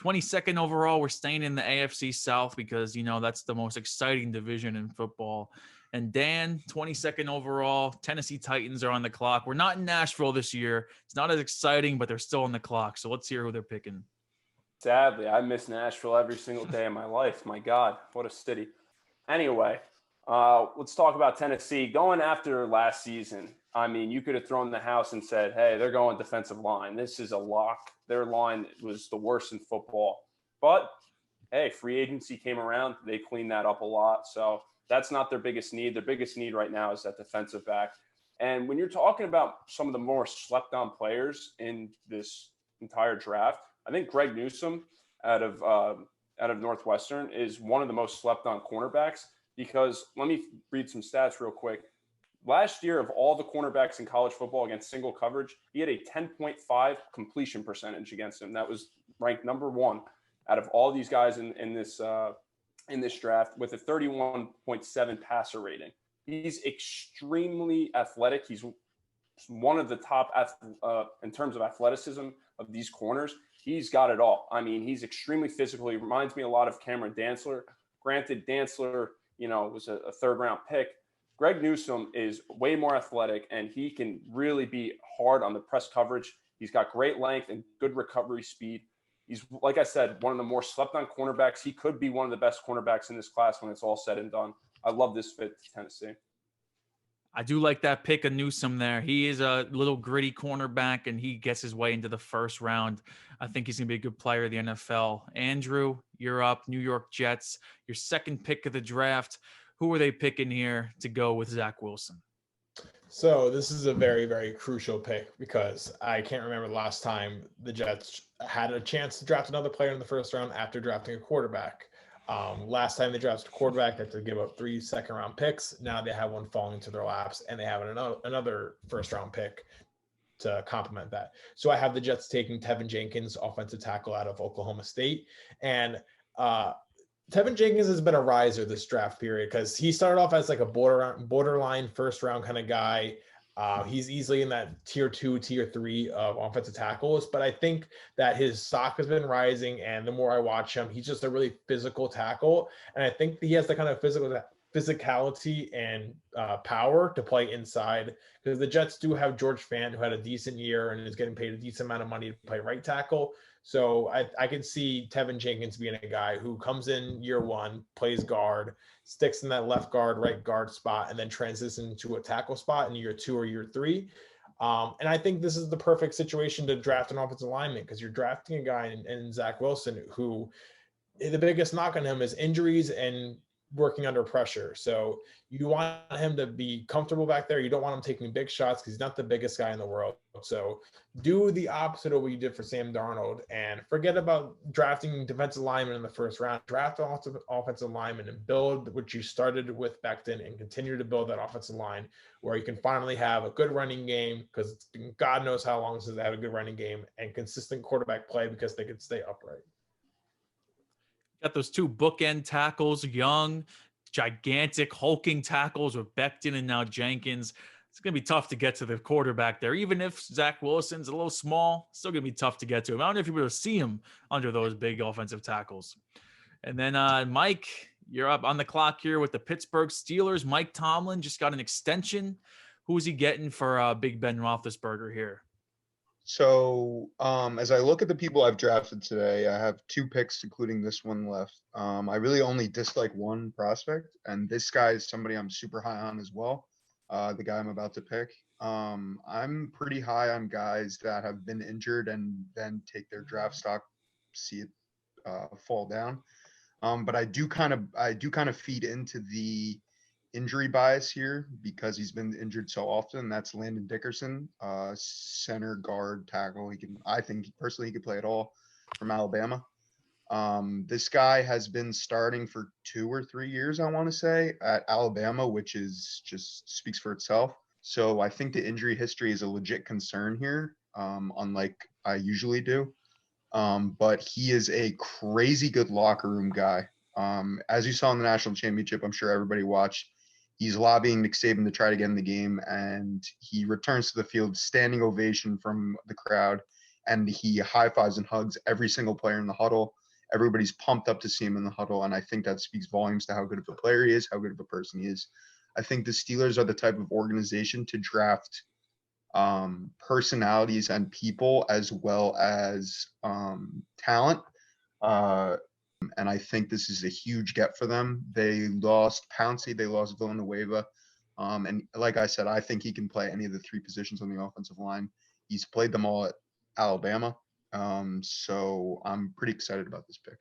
22nd overall, we're staying in the AFC South because, that's the most exciting division in football. And Dan, 22nd overall, Tennessee Titans are on the clock. We're not in Nashville this year. It's not as exciting, but they're still on the clock. So let's hear who they're picking. Sadly, I miss Nashville every single day of my life. My God, what a city. Anyway, let's talk about Tennessee. Going after last season, I mean, you could have thrown the house and said, hey, they're going defensive line. This is a lock. Their line was the worst in football. But, hey, free agency came around. They cleaned that up a lot. So that's not their biggest need. Their biggest need right now is that defensive back. And when you're talking about some of the more slept-on players in this entire draft, I think Greg Newsome out of Northwestern is one of the most slept-on cornerbacks because let me read some stats real quick. Last year, of all the cornerbacks in college football against single coverage, he had a 10.5 completion percentage against him. That was ranked number one out of all these guys in this draft with a 31.7 passer rating. He's extremely athletic. He's one of the top in terms of athleticism of these corners. He's got it all. I mean, he's extremely physical. He reminds me a lot of Cameron Dantzler. Granted, Dantzler, was a third-round pick. Greg Newsome is way more athletic, and he can really be hard on the press coverage. He's got great length and good recovery speed. He's, like I said, one of the more slept-on cornerbacks. He could be one of the best cornerbacks in this class when it's all said and done. I love this fit to Tennessee. I do like that pick of Newsome there. He is a little gritty cornerback, and he gets his way into the first round. I think he's going to be a good player in the NFL. Andrew, you're up. New York Jets, your second pick of the draft. Who are they picking here to go with Zach Wilson? So this is a very, very crucial pick because I can't remember the last time the Jets had a chance to draft another player in the first round after drafting a quarterback. Last time they drafted a quarterback, they had to give up 3 second-round picks. Now they have one falling into their laps, and they have another first-round pick to complement that. So I have the Jets taking Tevin Jenkins, offensive tackle out of Oklahoma State. And Tevin Jenkins has been a riser this draft period because he started off as like a borderline first-round kind of guy. He's easily in that tier 2, tier 3 of offensive tackles, but I think that his stock has been rising, and the more I watch him, he's just a really physical tackle, and I think he has the kind of physicality and power to play inside because the Jets do have George Fant, who had a decent year and is getting paid a decent amount of money to play right tackle. So I can see Tevin Jenkins being a guy who comes in year one, plays guard, sticks in that left guard, right guard spot, and then transitions to a tackle spot in year 2 or year 3. And I think this is the perfect situation to draft an offensive lineman because you're drafting a guy in Zach Wilson who the biggest knock on him is injuries and working under pressure. So you want him to be comfortable back there. You don't want him taking big shots because he's not the biggest guy in the world. So do the opposite of what you did for Sam Darnold and forget about drafting defensive linemen in the first round. Draft offensive linemen and build what you started with back then and continue to build that offensive line where you can finally have a good running game because God knows how long since they had a good running game and consistent quarterback play because they could stay upright. Got those 2 bookend tackles, young, gigantic, hulking tackles with Becton and now Jenkins. It's going to be tough to get to the quarterback there. Even if Zach Wilson's a little small, still going to be tough to get to him. I don't know if you'll be able to see him under those big offensive tackles. And then Mike, you're up on the clock here with the Pittsburgh Steelers. Mike Tomlin just got an extension. Who is he getting for Big Ben Roethlisberger here? So as I look at the people I've drafted today, I have 2 picks, including this one left. I really only dislike one prospect, and this guy is somebody I'm super high on as well, the guy I'm about to pick. I'm pretty high on guys that have been injured and then take their draft stock, see it fall down. But I do kind of feed into the injury bias here because he's been injured so often. That's Landon Dickerson, center, guard, tackle. I think personally he could play it all from Alabama. This guy has been starting for 2 or 3 years, I want to say, at Alabama, which is just speaks for itself. So I think the injury history is a legit concern here, unlike I usually do. But he is a crazy good locker room guy. As you saw in the national championship, I'm sure everybody watched. He's lobbying Nick Saban to try to get in the game, and he returns to the field, standing ovation from the crowd, and he high fives and hugs every single player in the huddle. Everybody's pumped up to see him in the huddle, and I think that speaks volumes to how good of a player he is, how good of a person he is. I think the Steelers are the type of organization to draft personalities and people as well as talent. And I think this is a huge get for them. They lost Pouncey, they lost Villanueva. And like I said, I think he can play any of the 3 positions on the offensive line. He's played them all at Alabama. So I'm pretty excited about this pick.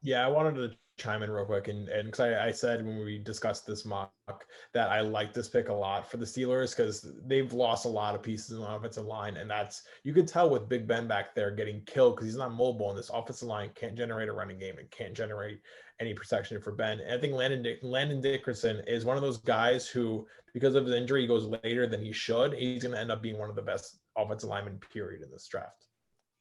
Yeah, I wanted to chime in real quick, and because I said when we discussed this mock that I like this pick a lot for the Steelers because they've lost a lot of pieces on the offensive line, and that's you can tell with Big Ben back there getting killed because he's not mobile, and this offensive line can't generate a running game and can't generate any protection for Ben. And I think Landon Dickerson is one of those guys who, because of his injury, he goes later than he should. He's going to end up being one of the best offensive linemen, period, in this draft.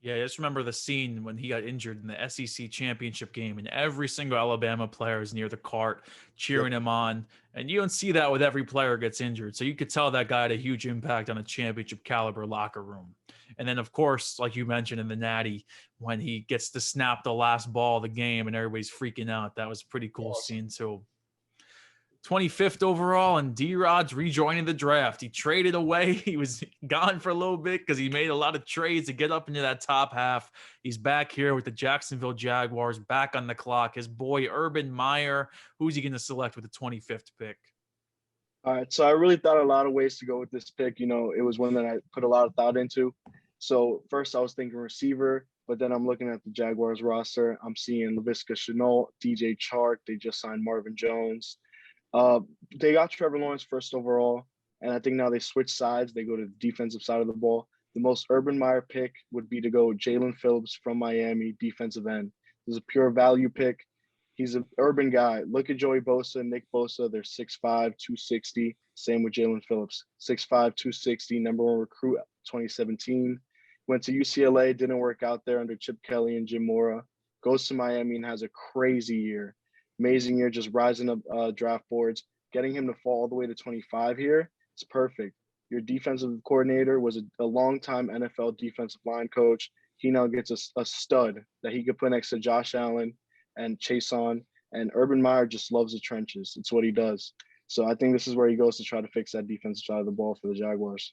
Yeah, I just remember the scene when he got injured in the SEC championship game, and every single Alabama player is near the cart cheering him on. And you don't see that with every player gets injured. So you could tell that guy had a huge impact on a championship caliber locker room. And then, of course, like you mentioned in the Natty, when he gets to snap the last ball of the game and everybody's freaking out, that was a pretty cool scene too. 25th overall, and D-Rod's rejoining the draft. He traded away. He was gone for a little bit because he made a lot of trades to get up into that top half. He's back here with the Jacksonville Jaguars, back on the clock. His boy, Urban Meyer. Who's he going to select with the 25th pick? All right, so I really thought a lot of ways to go with this pick. You know, it was one that I put a lot of thought into. So first I was thinking receiver, but then I'm looking at the Jaguars roster. I'm seeing Laviska Shenault, DJ Chark. They just signed Marvin Jones. They got Trevor Lawrence first overall, and I think now they switch sides. They go to the defensive side of the ball. The most Urban Meyer pick would be to go Jalen Phillips from Miami, defensive end. This is a pure value pick. He's an urban guy. Look at Joey Bosa, Nick Bosa. They're 6'5", 260. Same with Jalen Phillips, 6'5", 260, number 1 recruit 2017. Went to UCLA, didn't work out there under Chip Kelly and Jim Mora. Goes to Miami and has a crazy year. Amazing year, just rising up draft boards. Getting him to fall all the way to 25 here, it's perfect. Your defensive coordinator was a longtime NFL defensive line coach. He now gets a stud that he could put next to Josh Allen and Chase on. And Urban Meyer just loves the trenches. It's what he does. So I think this is where he goes to try to fix that defensive side of the ball for the Jaguars.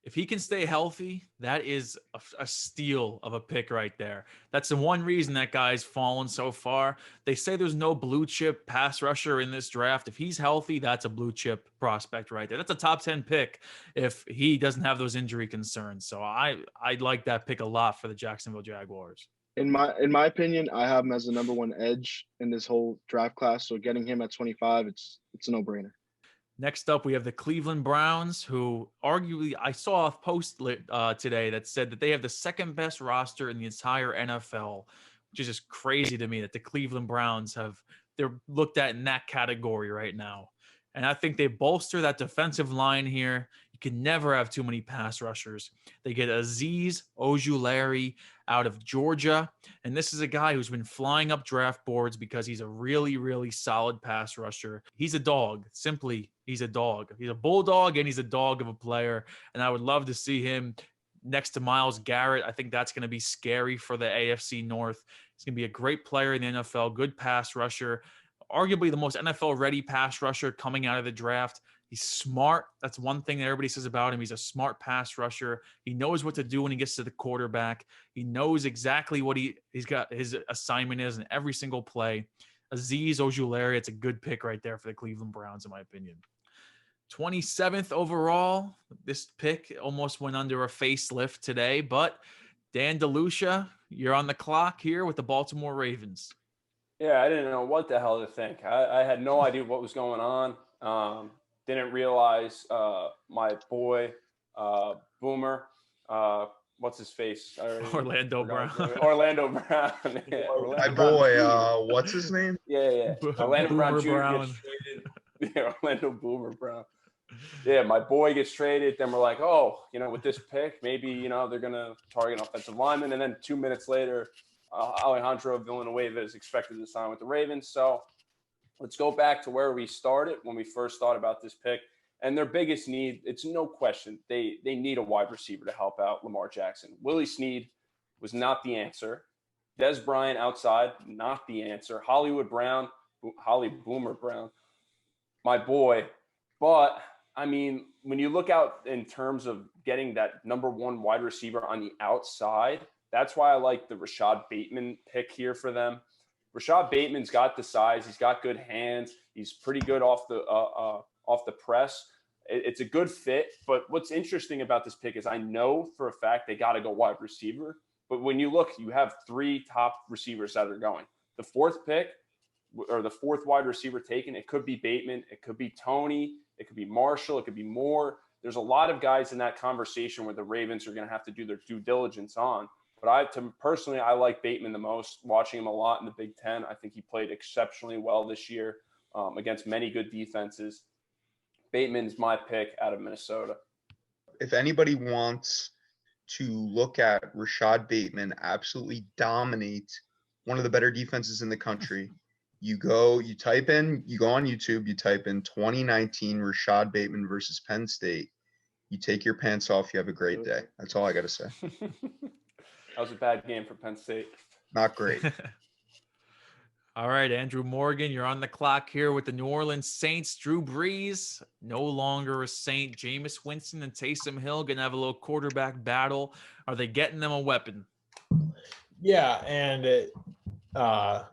If he can stay healthy, that is a steal of a pick right there. That's the one reason that guy's fallen so far. They say there's no blue chip pass rusher in this draft. If he's healthy, that's a blue chip prospect right there. That's a top 10 pick if he doesn't have those injury concerns. So I like that pick a lot for the Jacksonville Jaguars. In my opinion, I have him as the number 1 edge in this whole draft class. So getting him at 25, it's a no-brainer. Next up, we have the Cleveland Browns, who arguably I saw a post today that said that they have the second best roster in the entire NFL, which is just crazy to me that the Cleveland Browns they're looked at in that category right now. And I think they bolster that defensive line here. You can never have too many pass rushers. They get Azeez Ojulari out of Georgia. And this is a guy who's been flying up draft boards because he's a really, really solid pass rusher. He's a dog. Simply, he's a dog. He's a bulldog and he's a dog of a player. And I would love to see him next to Myles Garrett. I think that's going to be scary for the AFC North. He's going to be a great player in the NFL, good pass rusher, arguably the most NFL-ready pass rusher coming out of the draft. He's smart. That's one thing that everybody says about him. He's a smart pass rusher. He knows what to do when he gets to the quarterback. He knows exactly what he's got his assignment is in every single play. Azeez Ojulari, it's a good pick right there for the Cleveland Browns, in my opinion. 27th overall. This pick almost went under a facelift today, but Dan DeLucia, you're on the clock here with the Baltimore Ravens. Yeah, I didn't know what the hell to think. I had no idea what was going on. Didn't realize my boy Boomer, what's his face? I already Orlando forgot his Brown. name. Orlando Brown. Yeah, My Orlando Brown boy, Jr. what's his name? Yeah. Orlando Brown Boomer Jr. Brown. gets traded. Yeah, Orlando Boomer Brown. Yeah, my boy gets traded. Then we're like, oh, with this pick, maybe, they're going to target an offensive lineman. And then 2 minutes later, Alejandro Villanueva is expected to sign with the Ravens. So let's go back to where we started when we first thought about this pick. And their biggest need, it's no question, they need a wide receiver to help out Lamar Jackson. Willie Snead was not the answer. Des Bryant outside, not the answer. Holly Boomer Brown, my boy. But, I mean, when you look out in terms of getting that number one wide receiver on the outside, that's why I like the Rashad Bateman pick here for them. Rashad Bateman's got the size. He's got good hands. He's pretty good off the press. It's a good fit. But what's interesting about this pick is I know for a fact they got to go wide receiver. But when you look, you have 3 top receivers that are going. The 4th pick or the 4th wide receiver taken, it could be Bateman. It could be Tony. It could be Marshall. It could be Moore. There's a lot of guys in that conversation where the Ravens are going to have to do their due diligence on. But I like Bateman the most, watching him a lot in the Big Ten. I think he played exceptionally well this year against many good defenses. Bateman's my pick out of Minnesota. If anybody wants to look at Rashad Bateman absolutely dominate one of the better defenses in the country, you go on YouTube, you type in 2019 Rashad Bateman versus Penn State. You take your pants off, you have a great day. That's all I got to say. That was a bad game for Penn State. Not great. All right, Andrew Morgan, you're on the clock here with the New Orleans Saints. Drew Brees, no longer a Saint. Jameis Winston and Taysom Hill going to have a little quarterback battle. Are they getting them a weapon? Yeah, and the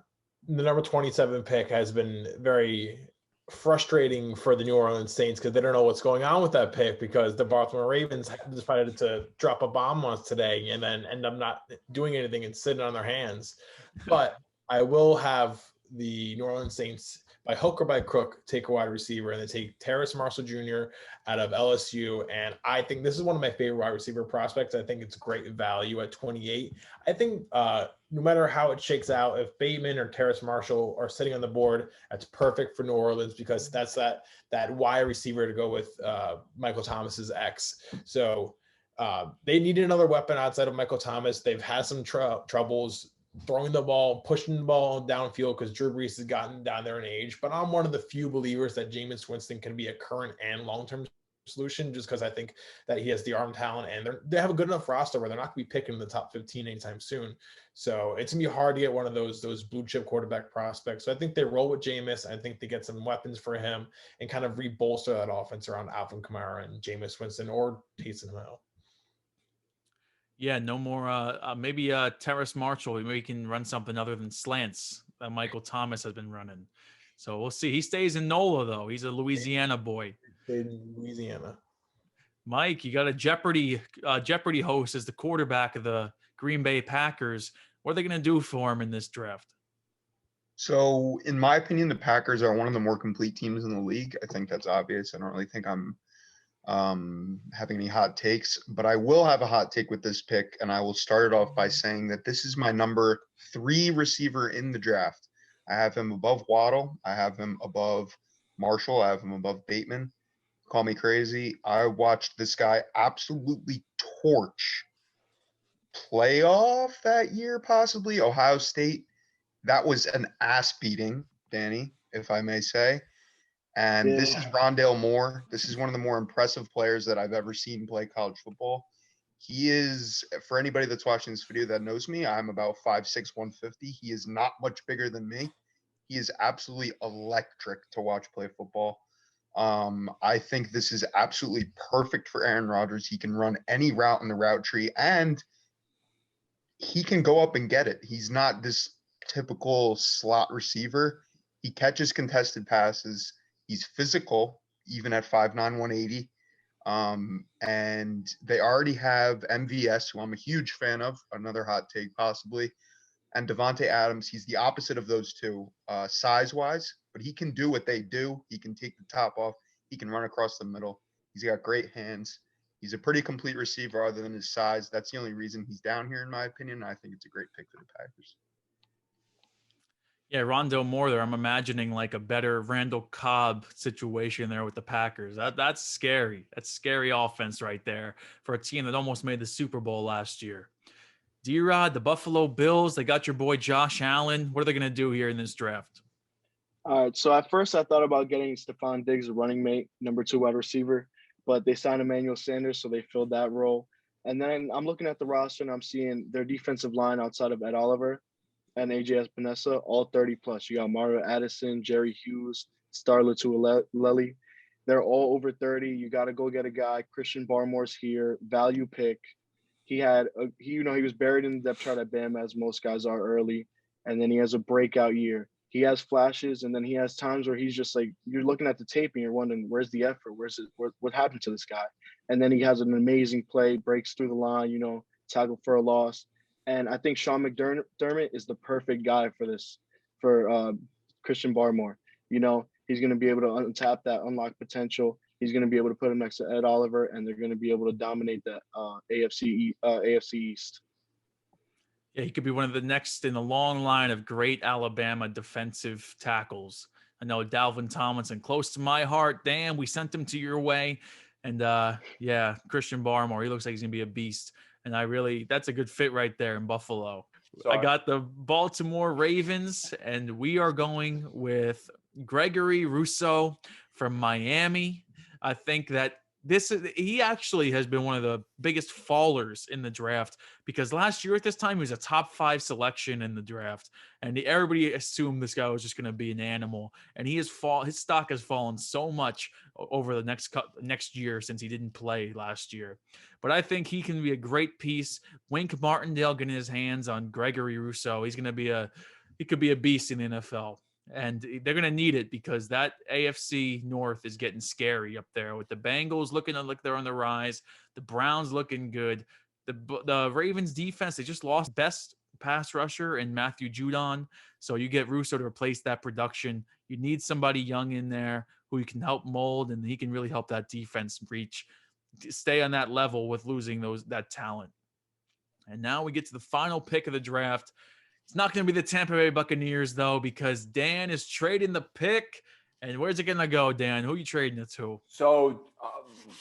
number 27 pick has been very frustrating for the New Orleans Saints because they don't know what's going on with that pick because the Baltimore Ravens decided to drop a bomb on us today and then end up not doing anything and sitting on their hands. But I will have the New Orleans Saints, by hook or by crook, take a wide receiver, and they take Terrace Marshall Jr. out of LSU. And I think this is one of my favorite wide receiver prospects. I think it's great value at 28. I think no matter how it shakes out, if Bateman or Terrace Marshall are sitting on the board, that's perfect for New Orleans because that's that wide receiver to go with Michael Thomas's ex. So they needed another weapon outside of Michael Thomas. They've had some troubles throwing the ball, pushing the ball downfield because Drew Brees has gotten down there in age. But I'm one of the few believers that Jameis Winston can be a current and long-term solution just because I think that he has the arm talent and they have a good enough roster where they're not going to be picking in the top 15 anytime soon. So it's going to be hard to get one of those blue chip quarterback prospects. So I think they roll with Jameis. I think they get some weapons for him and kind of re-bolster that offense around Alvin Kamara and Jameis Winston or Taysom Hill. Yeah, no more. Maybe Terrace Marshall. Maybe he can run something other than slants that Michael Thomas has been running. So we'll see. He stays in NOLA, though. He's a Louisiana boy. In Louisiana. Mike, you got a Jeopardy host as the quarterback of the Green Bay Packers. What are they going to do for him in this draft? So, in my opinion, the Packers are one of the more complete teams in the league. I think that's obvious. I don't really think I'm having any hot takes, but I will have a hot take with this pick, and I will start it off by saying that this is my number 3 receiver in the draft. I have him above Waddle. I have him above Marshall. I have him above Bateman. Call me crazy. I watched this guy absolutely torch playoff that year, possibly Ohio State. That was an ass beating, Danny, if I may say. And This is Rondale Moore. This is one of the more impressive players that I've ever seen play college football. He is, for anybody that's watching this video that knows me, I'm about 5'6", 150. He is not much bigger than me. He is absolutely electric to watch play football. I think this is absolutely perfect for Aaron Rodgers. He can run any route in the route tree, and he can go up and get it. He's not this typical slot receiver. He catches contested passes. He's physical, even at 5'9", 180. And they already have MVS, who I'm a huge fan of, another hot take possibly, And Devontae Adams, he's the opposite of those two, size-wise, but he can do what they do. He can take the top off. He can run across the middle. He's got great hands. He's a pretty complete receiver other than his size. That's the only reason he's down here, in my opinion. I think it's a great pick for the Packers. Yeah, Rondale Moore there. I'm imagining like a better Randall Cobb situation there with the Packers. That's scary. That's scary offense right there for a team that almost made the Super Bowl last year. D-Rod, the Buffalo Bills, they got your boy Josh Allen. What are they going to do here in this draft? All right. So at first I thought about getting Stephon Diggs, a running mate, number 2 wide receiver, but they signed Emmanuel Sanders, so they filled that role. And then I'm looking at the roster and I'm seeing their defensive line outside of Ed Oliver and AJ Espinosa, all 30 plus. You got Mario Addison, Jerry Hughes, Star Latualeli. They're all over 30. You got to go get a guy. Christian Barmore's here, value pick. He was buried in the depth chart at Bama, as most guys are early, and then he has a breakout year. He has flashes, and then he has times where he's just like, you're looking at the tape and you're wondering, where's the effort? What happened to this guy? And then he has an amazing play, breaks through the line, tackle for a loss. And I think Sean McDermott is the perfect guy for this, for Christian Barmore. He's going to be able to untap that unlocked potential. He's going to be able to put him next to Ed Oliver, and they're going to be able to dominate that AFC East. Yeah, he could be one of the next in a long line of great Alabama defensive tackles. I know Dalvin Tomlinson, close to my heart. Dan, we sent him to your way. And Christian Barmore, he looks like he's going to be a beast. And that's a good fit right there in Buffalo. Sorry. I got the Baltimore Ravens, and we are going with Gregory Rousseau from Miami. I think that he actually has been one of the biggest fallers in the draft, because last year at this time he was a top 5 selection in the draft, and everybody assumed this guy was just going to be an animal. And his stock has fallen so much over the next year since he didn't play last year. But I think he can be a great piece. Wink Martindale getting his hands on Gregory Rousseau, he could be a beast in the NFL. And they're going to need it, because that AFC North is getting scary up there, with the Bengals looking like they're on the rise, the Browns looking good, the Ravens defense, they just lost best pass rusher in Matthew Judon. So you get Rousseau to replace that production. You need somebody young in there who you can help mold, and he can really help that defense stay on that level with losing that talent. And now we get to the final pick of the draft. It's not going to be the Tampa Bay Buccaneers, though, because Dan is trading the pick. And where's it going to go, Dan? Who are you trading it to? So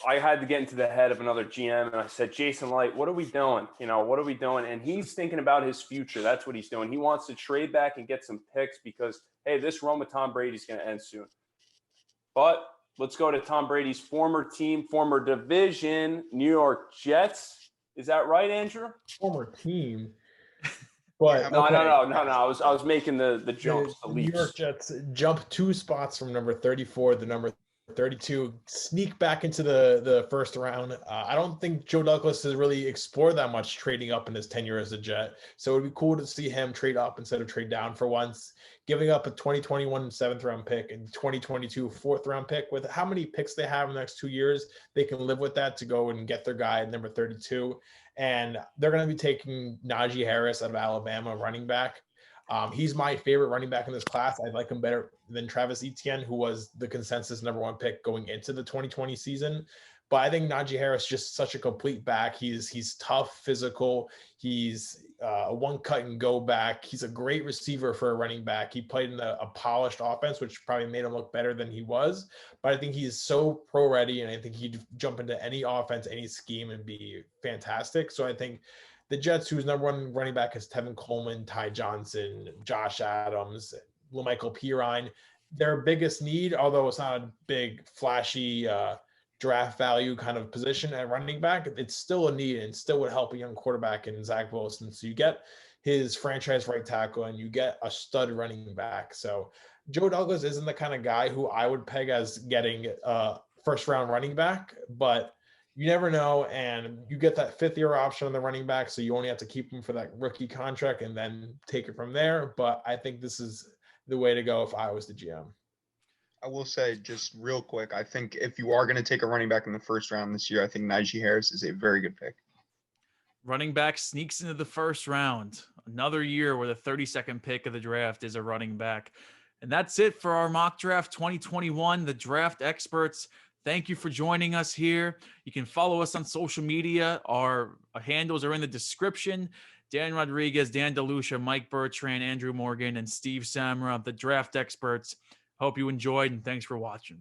I had to get into the head of another GM, and I said, Jason Light, what are we doing? What are we doing? And he's thinking about his future. That's what he's doing. He wants to trade back and get some picks because, hey, this run with Tom Brady is going to end soon. But let's go to Tom Brady's former team, former division, New York Jets. Is that right, Andrew? Former team. But no. I was making the jumps. The New York Jets jump 2 spots from number 34 to number 32, sneak back into the first round. I don't think Joe Douglas has really explored that much trading up in his tenure as a Jet. So it'd be cool to see him trade up instead of trade down for once, giving up a 2021 7th round pick and 2022 4th round pick. With how many picks they have in the next 2 years, they can live with that to go and get their guy at number 32. And they're going to be taking Najee Harris out of Alabama, running back. He's my favorite running back in this class. I like him better than Travis Etienne, who was the consensus number 1 pick going into the 2020 season. But I think Najee Harris is just such a complete back. He's tough, physical. He's a one cut and go back. He's a great receiver for a running back. He played in a polished offense, which probably made him look better than he was. But I think he's so pro ready, and I think he'd jump into any offense, any scheme, and be fantastic. So I think the Jets, whose number 1 running back is Tevin Coleman, Ty Johnson, Josh Adams, LaMichael Pirine, their biggest need, although it's not a big, flashy draft value kind of position at running back, it's still a need and still would help a young quarterback in Zach Wilson. So you get his franchise right tackle and you get a stud running back. So Joe Douglas isn't the kind of guy who I would peg as getting a first round running back, but you never know. And you get that 5th-year option on the running back, so you only have to keep him for that rookie contract and then take it from there. But I think this is the way to go if I was the GM. I will say just real quick, I think if you are going to take a running back in the first round this year, I think Najee Harris is a very good pick. Running back sneaks into the first round. Another year where the 32nd pick of the draft is a running back. And that's it for our mock draft 2021, the draft experts. Thank you for joining us here. You can follow us on social media. Our handles are in the description. Dan Rodriguez, Dan DeLucia, Mike Bertrand, Andrew Morgan, and Steve Samra, the draft experts. Hope you enjoyed, and thanks for watching.